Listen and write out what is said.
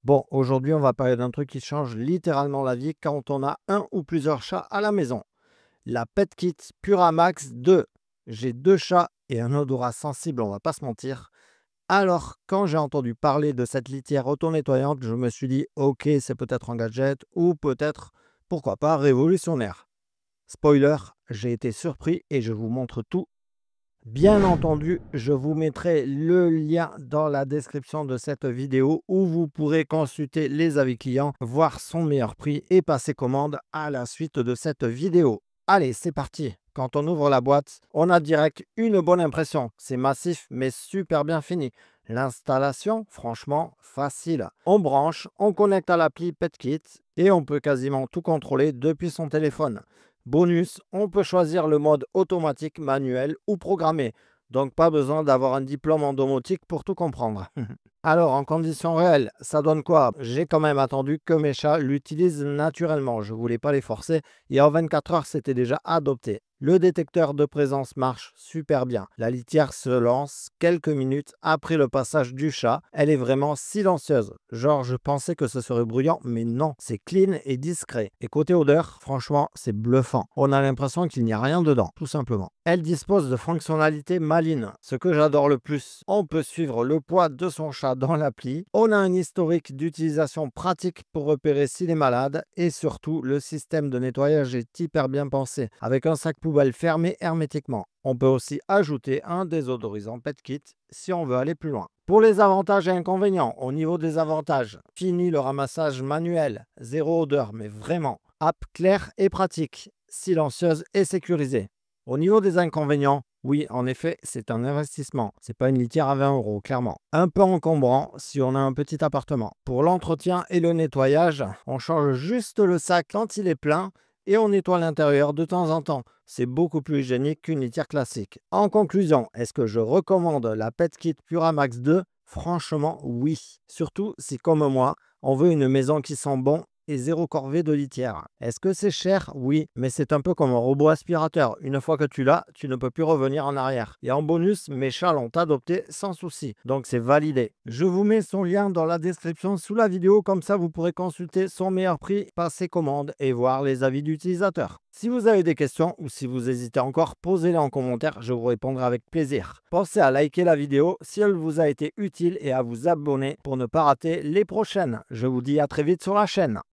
Bon, aujourd'hui, on va parler d'un truc qui change littéralement la vie quand on a un ou plusieurs chats à la maison. La PetKit Puramax 2. J'ai deux chats et un odorat sensible, on va pas se mentir. Alors, quand j'ai entendu parler de cette litière auto-nettoyante, je me suis dit, ok, c'est peut-être un gadget ou peut-être, pourquoi pas, révolutionnaire. Spoiler, j'ai été surpris et je vous montre tout. Bien entendu, je vous mettrai le lien dans la description de cette vidéo où vous pourrez consulter les avis clients, voir son meilleur prix et passer commande à la suite de cette vidéo. Allez, c'est parti. Quand on ouvre la boîte, on a direct une bonne impression. C'est massif mais super bien fini. L'installation, franchement, facile. On branche, on connecte à l'appli PetKit et on peut quasiment tout contrôler depuis son téléphone. Bonus, on peut choisir le mode automatique, manuel ou programmé. Donc pas besoin d'avoir un diplôme en domotique pour tout comprendre. Alors, en conditions réelles, ça donne quoi? J'ai quand même attendu que mes chats l'utilisent naturellement. Je ne voulais pas les forcer et en 24 heures, c'était déjà adopté. Le détecteur de présence marche super bien. La litière se lance quelques minutes après le passage du chat. Elle est vraiment silencieuse. Genre, je pensais que ce serait bruyant, mais non, c'est clean et discret. Et côté odeur, franchement, c'est bluffant. On a l'impression qu'il n'y a rien dedans, tout simplement. Elle dispose de fonctionnalités malines. Ce que j'adore le plus, on peut suivre le poids de son chat dans l'appli. On a un historique d'utilisation pratique pour repérer s'il est malade. Et surtout, le système de nettoyage est hyper bien pensé, avec un sac poubelle fermé hermétiquement. On peut aussi ajouter un désodorisant PetKit si on veut aller plus loin. Pour les avantages et inconvénients, au niveau des avantages, fini le ramassage manuel, zéro odeur, mais vraiment. App claire et pratique, silencieuse et sécurisée. Au niveau des inconvénients, oui, en effet, c'est un investissement. C'est pas une litière à 20 €, clairement. Un peu encombrant si on a un petit appartement. Pour l'entretien et le nettoyage, on change juste le sac quand il est plein et on nettoie l'intérieur de temps en temps. C'est beaucoup plus hygiénique qu'une litière classique. En conclusion, est-ce que je recommande la PetKit Puramax 2? Franchement, oui. Surtout si, comme moi, on veut une maison qui sent bon et zéro corvée de litière. Est-ce que c'est cher? Oui, mais c'est un peu comme un robot aspirateur. Une fois que tu l'as, tu ne peux plus revenir en arrière. Et en bonus, mes chats l'ont adopté sans souci. Donc c'est validé. Je vous mets son lien dans la description sous la vidéo. Comme ça, vous pourrez consulter son meilleur prix, passer commande et voir les avis d'utilisateurs. Si vous avez des questions ou si vous hésitez encore, posez-les en commentaire, je vous répondrai avec plaisir. Pensez à liker la vidéo si elle vous a été utile et à vous abonner pour ne pas rater les prochaines. Je vous dis à très vite sur la chaîne.